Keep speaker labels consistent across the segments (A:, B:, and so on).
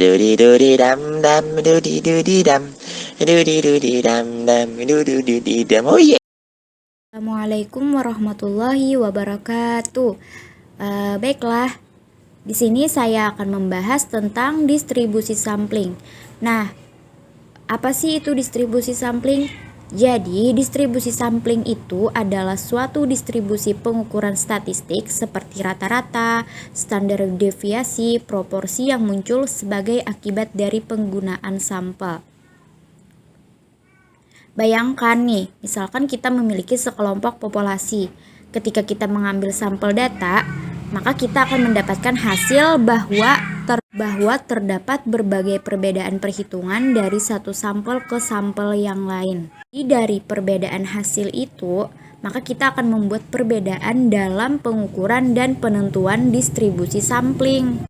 A: Dudi dudi dam dam, dudi dudi dam, dudi dudi dam dam, dudi dudi dam. Oh yeah.
B: Assalamualaikum warahmatullahi wabarakatuh. Baiklah, di sini saya akan membahas tentang distribusi sampling. Nah, apa sih itu distribusi sampling? Jadi, distribusi sampling itu adalah suatu distribusi pengukuran statistik seperti rata-rata, standar deviasi, proporsi yang muncul sebagai akibat dari penggunaan sampel. Bayangkan nih, misalkan kita memiliki sekelompok populasi. Ketika kita mengambil sampel data, maka kita akan mendapatkan hasil bahwa terdapat berbagai perbedaan perhitungan dari satu sampel ke sampel yang lain. Jadi dari perbedaan hasil itu, maka kita akan membuat perbedaan dalam pengukuran dan penentuan distribusi sampling.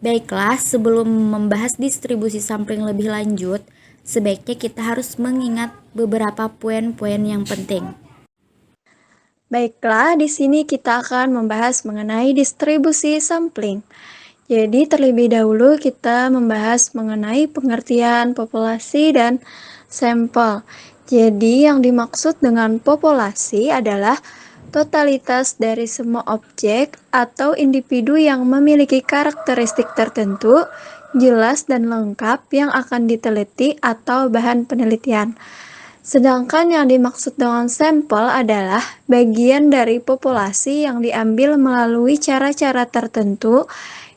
B: Baiklah, sebelum membahas distribusi sampling lebih lanjut, sebaiknya kita harus mengingat beberapa poin-poin yang penting.
C: Baiklah, di sini kita akan membahas mengenai distribusi sampling. Jadi terlebih dahulu kita membahas mengenai pengertian populasi dan sampel. Jadi yang dimaksud dengan populasi adalah totalitas dari semua objek atau individu yang memiliki karakteristik tertentu, jelas dan lengkap yang akan diteliti atau bahan penelitian. Sedangkan yang dimaksud dengan sampel adalah bagian dari populasi yang diambil melalui cara-cara tertentu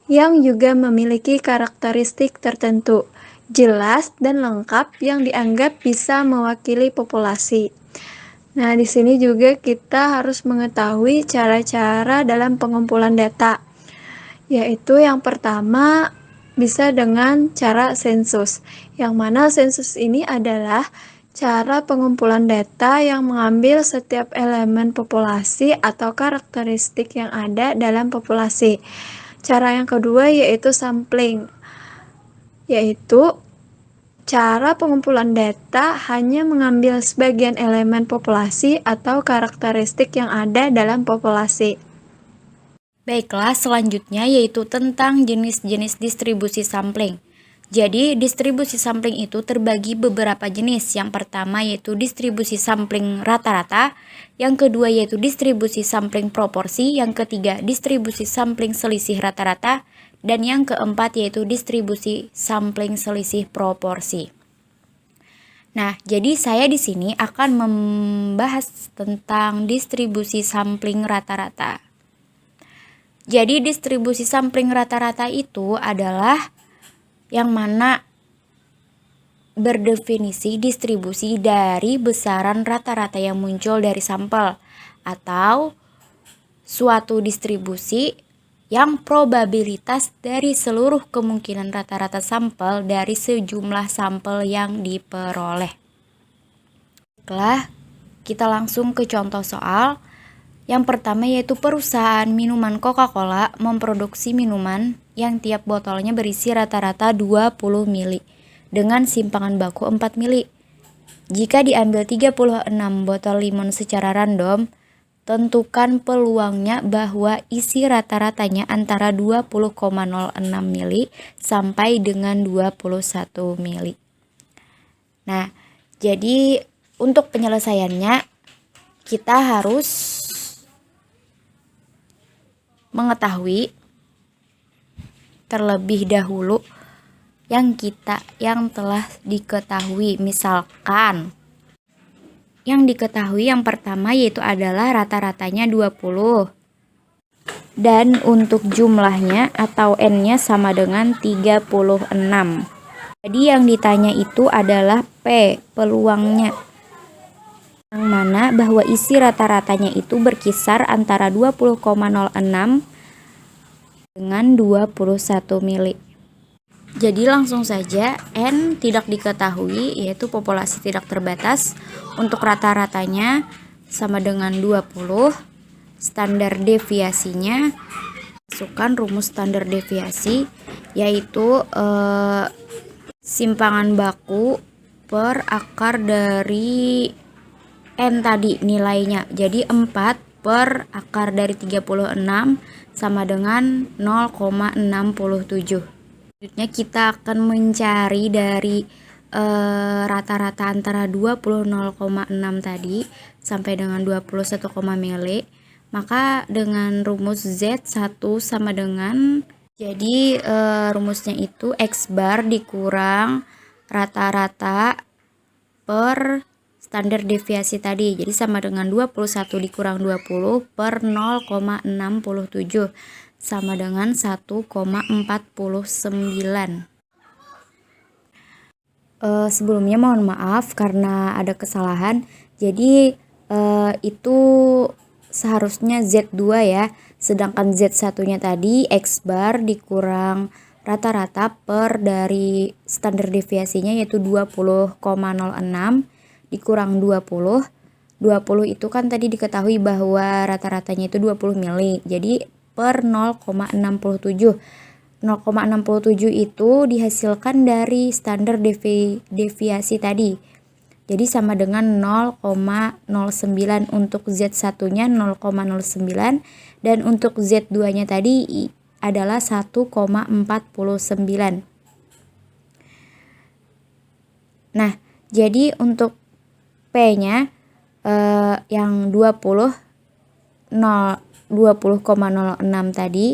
C: yang juga memiliki karakteristik tertentu, jelas dan lengkap yang dianggap bisa mewakili populasi. Nah, di sini juga kita harus mengetahui cara-cara dalam pengumpulan data, yaitu yang pertama bisa dengan cara sensus, yang mana sensus ini adalah cara pengumpulan data yang mengambil setiap elemen populasi atau karakteristik yang ada dalam populasi. Cara yang kedua yaitu sampling, yaitu cara pengumpulan data hanya mengambil sebagian elemen populasi atau karakteristik yang ada dalam populasi.
B: Baiklah, selanjutnya yaitu tentang jenis-jenis distribusi sampling. Jadi, distribusi sampling itu terbagi beberapa jenis. Yang pertama yaitu distribusi sampling rata-rata, yang kedua yaitu distribusi sampling proporsi, yang ketiga distribusi sampling selisih rata-rata, dan yang keempat yaitu distribusi sampling selisih proporsi. Nah, jadi saya di sini akan membahas tentang distribusi sampling rata-rata. Jadi, distribusi sampling rata-rata itu adalah yang mana berdefinisi distribusi dari besaran rata-rata yang muncul dari sampel atau suatu distribusi yang probabilitas dari seluruh kemungkinan rata-rata sampel dari sejumlah sampel yang diperoleh. Baiklah, kita langsung ke contoh soal. Yang pertama yaitu perusahaan minuman Coca-Cola memproduksi minuman yang tiap botolnya berisi rata-rata 20 mili dengan simpangan baku 4 mili. Jika diambil 36 botol limun secara random, tentukan peluangnya bahwa isi rata-ratanya antara 20,06 mili sampai dengan 21 mili. Nah, jadi untuk penyelesaiannya kita harus mengetahui terlebih dahulu yang telah diketahui. Misalkan yang diketahui yang pertama yaitu adalah rata-ratanya 20 dan untuk jumlahnya atau n-nya sama dengan 36. Jadi yang ditanya itu adalah P, peluangnya, yang mana bahwa isi rata-ratanya itu berkisar antara 20,06 dengan 21 mili. Jadi langsung saja N tidak diketahui yaitu populasi tidak terbatas. Untuk rata-ratanya sama dengan 20. Standar deviasinya, masukkan rumus standar deviasi yaitu simpangan baku per akar dari N tadi nilainya. Jadi 4 per akar dari 36 sama dengan 0,67. Selanjutnya kita akan mencari dari rata-rata antara 20,6 tadi sampai dengan 21, mili. Maka dengan rumus Z1 sama dengan, jadi rumusnya itu X bar dikurang rata-rata per standar deviasi tadi. Jadi sama dengan 21 dikurang 20 per 0,67 sama dengan 1,49. Sebelumnya mohon maaf karena ada kesalahan. Jadi itu seharusnya Z2 ya. Sedangkan Z1-nya tadi X bar dikurang rata-rata per dari standar deviasinya yaitu 20,06 dikurang 20. 20 itu kan tadi diketahui bahwa rata-ratanya itu 20 mili. Jadi per 0,67. 0,67 itu dihasilkan dari standar deviasi tadi. Jadi sama dengan 0,09 untuk Z1-nya 0,09 dan untuk Z2-nya tadi adalah 1,49. Nah, jadi untuk P-nya yang 20,06 tadi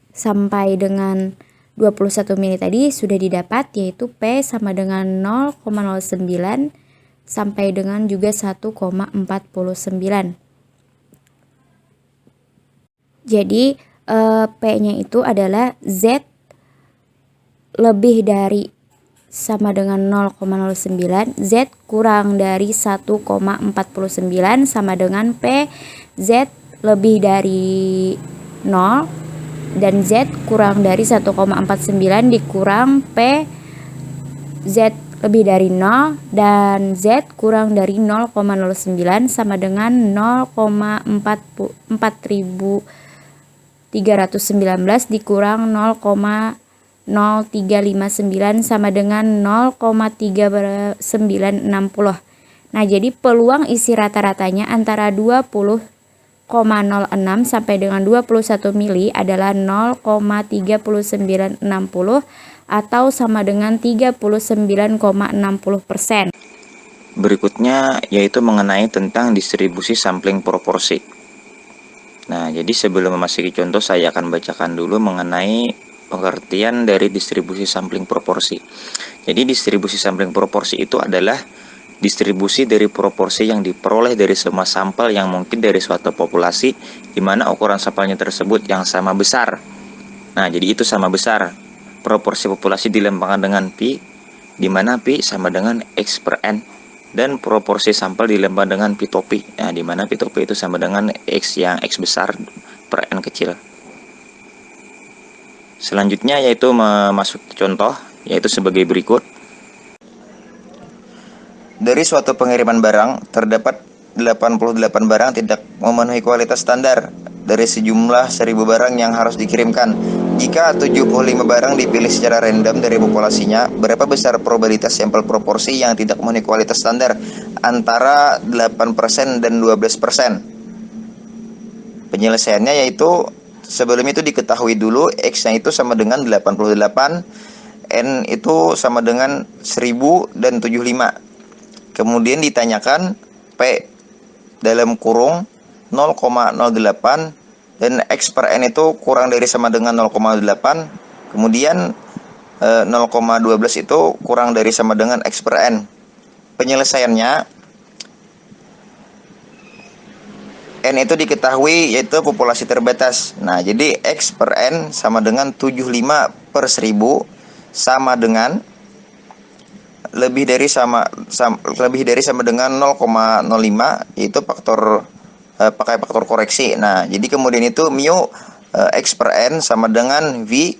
B: sampai dengan 21 mili tadi sudah didapat, yaitu P sama dengan 0,09 sampai dengan juga 1,49. Jadi P-nya itu adalah Z lebih dari sama dengan 0,09, Z kurang dari 1,49 sama dengan P Z lebih dari 0 dan Z kurang dari 1,49 dikurang P Z lebih dari 0 dan Z kurang dari 0,09 sama dengan 0,4319 dikurang 0,0359 sama dengan 0,3960. Nah, jadi peluang isi rata-ratanya antara 20,06 sampai dengan 21 mili adalah 0,3960 atau sama dengan 39,60%.
A: Berikutnya yaitu mengenai tentang distribusi sampling proporsi. Nah, jadi sebelum memasuki contoh saya akan bacakan dulu mengenai pengertian dari distribusi sampling proporsi. Jadi distribusi sampling proporsi itu adalah distribusi dari proporsi yang diperoleh dari semua sampel yang mungkin dari suatu populasi di mana ukuran sampelnya tersebut yang sama besar. Nah, jadi itu sama besar. Proporsi populasi dilempangkan dengan pi, di mana pi sama dengan X per N, dan proporsi sampel dilempangkan dengan pi topi. Nah, di mana pi topi itu sama dengan X yang X besar per N kecil. Selanjutnya yaitu masuk contoh, yaitu sebagai berikut. Dari suatu pengiriman barang, terdapat 88 barang tidak memenuhi kualitas standar dari sejumlah 1000 barang yang harus dikirimkan. Jika 75 barang dipilih secara random dari populasinya, berapa besar probabilitas sampel proporsi yang tidak memenuhi kualitas standar? Antara 8% dan 12%. Penyelesaiannya yaitu sebelum itu diketahui dulu X-nya itu sama dengan 88, N itu sama dengan 1000 dan 75. Kemudian ditanyakan P dalam kurung 0,08 dan X per N itu kurang dari sama dengan 0,8. Kemudian 0,12 itu kurang dari sama dengan X per N. Penyelesaiannya N itu diketahui yaitu populasi terbatas. Nah, jadi X per N sama dengan 75 per 1000 sama dengan lebih dari sama dengan 0,05, yaitu faktor pakai faktor koreksi. Nah, jadi kemudian itu mu X per N sama dengan V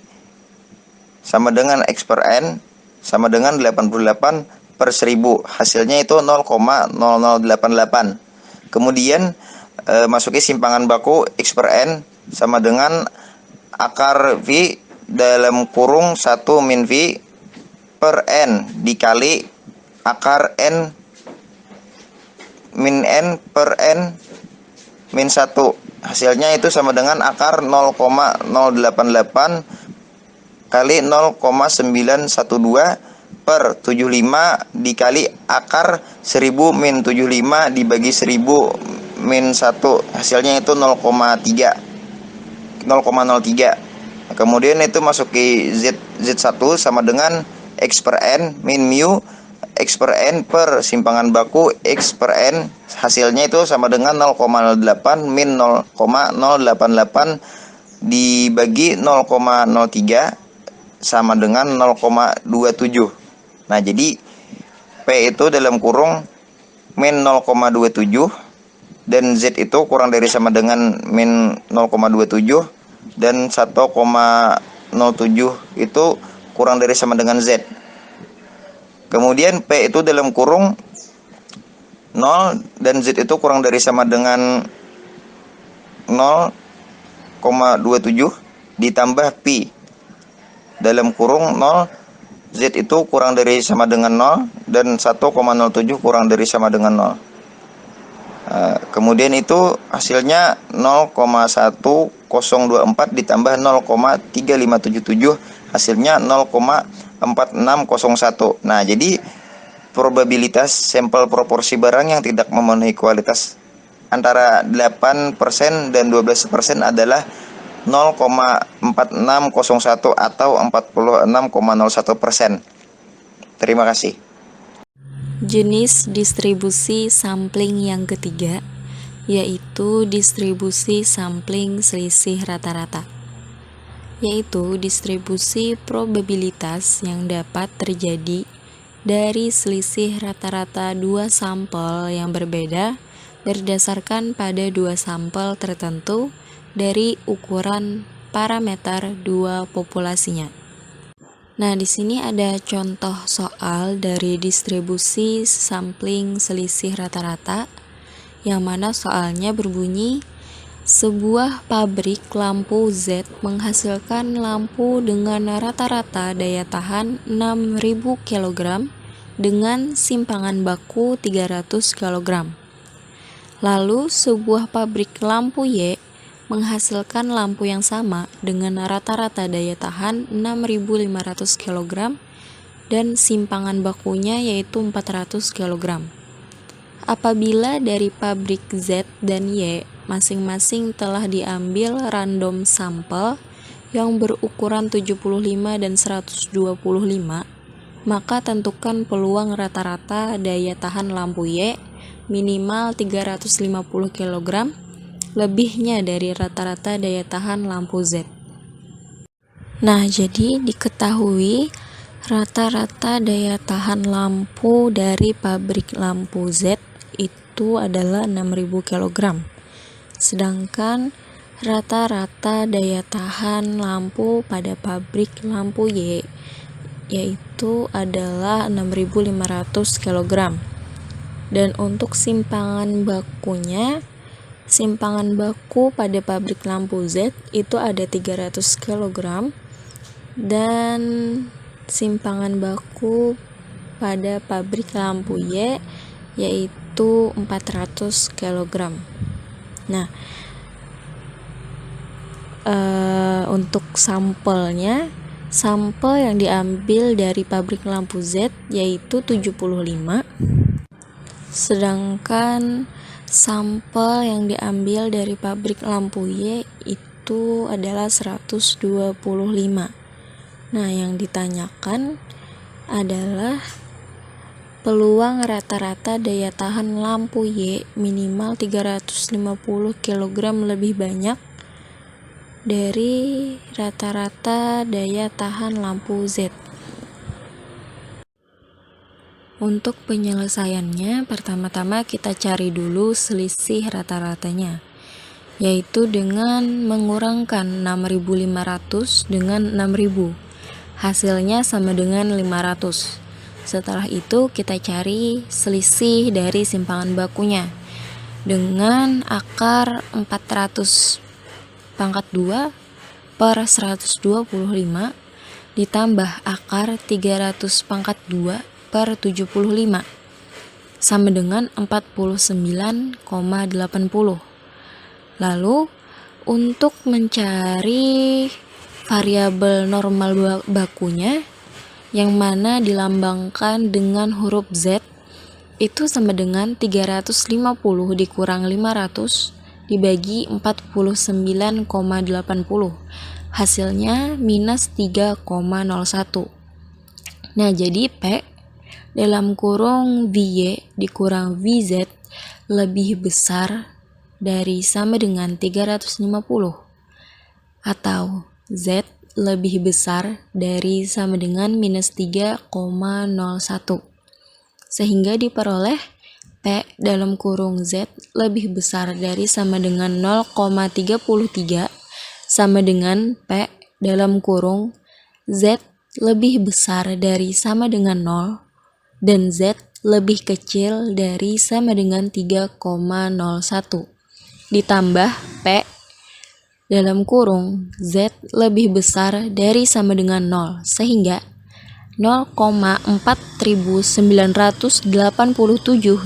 A: sama dengan X per N sama dengan 88 per 1000. Hasilnya itu 0,0088. Kemudian masuki simpangan baku X per N sama dengan akar V dalam kurung 1 min V per N dikali akar N min N per N min 1. Hasilnya itu sama dengan akar 0,088 kali 0,912 per 75 dikali akar 1000 min 75 dibagi 1000 min 1, hasilnya itu 0,03. Kemudian itu masuki Z1 sama dengan X per N min mu X per N per simpangan baku X per N, hasilnya itu sama dengan 0,08 min 0,088 dibagi 0,03 sama dengan 0,27. Nah, jadi P itu dalam kurung min 0,27 dan Z itu kurang dari sama dengan min 0,27 dan 1,07 itu kurang dari sama dengan Z. Kemudian P itu dalam kurung 0 dan Z itu kurang dari sama dengan 0,27 ditambah Pi dalam kurung 0, Z itu kurang dari sama dengan 0 dan 1,07 kurang dari sama dengan 0. Kemudian itu hasilnya 0,1024 ditambah 0,3577, hasilnya 0,4601. Nah, jadi probabilitas sampel proporsi barang yang tidak memenuhi kualitas antara 8% dan 12% adalah 0,4601 atau 46,01%. Terima kasih.
D: Jenis distribusi sampling yang ketiga yaitu distribusi sampling selisih rata-rata, yaitu distribusi probabilitas yang dapat terjadi dari selisih rata-rata dua sampel yang berbeda berdasarkan pada dua sampel tertentu dari ukuran parameter dua populasinya. Nah, di sini ada contoh soal dari distribusi sampling selisih rata-rata, yang mana soalnya berbunyi, sebuah pabrik lampu Z menghasilkan lampu dengan rata-rata daya tahan 6.000 kg dengan simpangan baku 300 kg. Lalu, sebuah pabrik lampu Y menghasilkan lampu yang sama dengan rata-rata daya tahan 6.500 kg dan simpangan bakunya yaitu 400 kg. Apabila dari pabrik Z dan Y masing-masing telah diambil random sampel yang berukuran 75 dan 125, maka tentukan peluang rata-rata daya tahan lampu Y minimal 350 kg lebihnya dari rata-rata daya tahan lampu Z. Nah, jadi diketahui rata-rata daya tahan lampu dari pabrik lampu Z itu adalah 6.000 kg. Sedangkan rata-rata daya tahan lampu pada pabrik lampu Y yaitu adalah 6.500 kg. Dan untuk simpangan bakunya, simpangan baku pada pabrik lampu Z itu ada 300 kg dan simpangan baku pada pabrik lampu Y yaitu 400 kg. Nah, untuk sampelnya, sampel yang diambil dari pabrik lampu Z yaitu 75, sedangkan sampel yang diambil dari pabrik lampu Y itu adalah 125. Nah, yang ditanyakan adalah peluang rata-rata daya tahan lampu Y minimal 350 kg lebih banyak dari rata-rata daya tahan lampu Z. Untuk penyelesaiannya, pertama-tama kita cari dulu selisih rata-ratanya, yaitu dengan mengurangkan 6.500 dengan 6.000. Hasilnya sama dengan 500. Setelah itu kita cari selisih dari simpangan bakunya dengan akar 400 pangkat 2 per 125 ditambah akar 300 pangkat 2 per 75 sama dengan 49,80. Lalu untuk mencari variabel normal bakunya yang mana dilambangkan dengan huruf Z itu sama dengan 350 dikurang 500 dibagi 49,80. Hasilnya minus 3,01. Nah, jadi P dalam kurung VY dikurang VZ lebih besar dari sama dengan 350 atau Z lebih besar dari sama dengan minus 3,01 sehingga diperoleh P dalam kurung Z lebih besar dari sama dengan 0,33 sama dengan P dalam kurung Z lebih besar dari sama dengan 0 dan Z lebih kecil dari sama dengan 3,01 ditambah P dalam kurung Z lebih besar dari sama dengan 0 sehingga 0,4987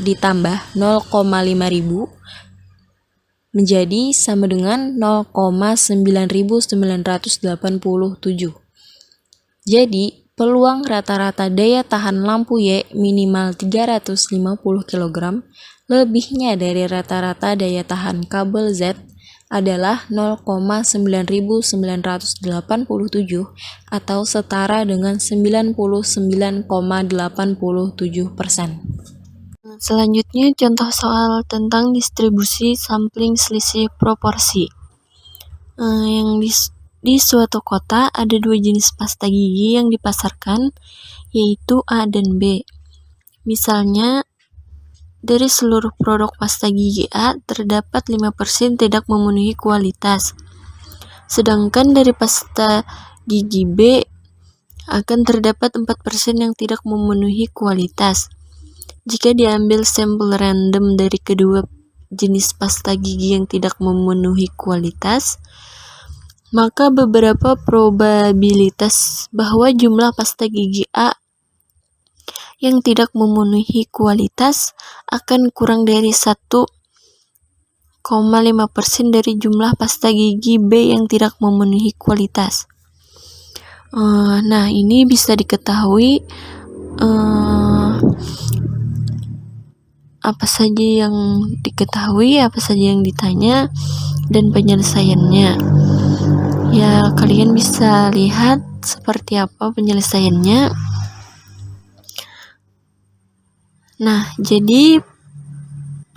D: ditambah 0,5000 menjadi sama dengan 0,9987. Jadi peluang rata-rata daya tahan lampu Y minimal 350 kg lebihnya dari rata-rata daya tahan kabel Z adalah 0,9987 atau setara dengan 99,87%.
C: Selanjutnya contoh soal tentang distribusi sampling selisih proporsi. Yang di suatu kota ada dua jenis pasta gigi yang dipasarkan, yaitu A dan B. Misalnya, dari seluruh produk pasta gigi A, terdapat 5% tidak memenuhi kualitas. Sedangkan dari pasta gigi B, akan terdapat 4% yang tidak memenuhi kualitas. Jika diambil sampel random dari kedua jenis pasta gigi yang tidak memenuhi kualitas, maka beberapa probabilitas bahwa jumlah pasta gigi A yang tidak memenuhi kualitas akan kurang dari 1,5% dari jumlah pasta gigi B yang tidak memenuhi kualitas. Nah, ini bisa diketahui apa saja yang diketahui, apa saja yang ditanya, dan penyelesaiannya. Ya, kalian bisa lihat seperti apa penyelesaiannya. Nah, jadi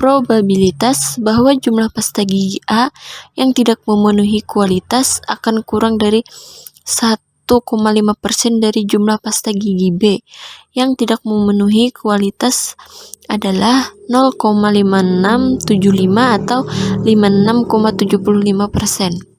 C: probabilitas bahwa jumlah pasta gigi A yang tidak memenuhi kualitas akan kurang dari 1,5% dari jumlah pasta gigi B yang tidak memenuhi kualitas adalah 0,5675 atau 56,75%.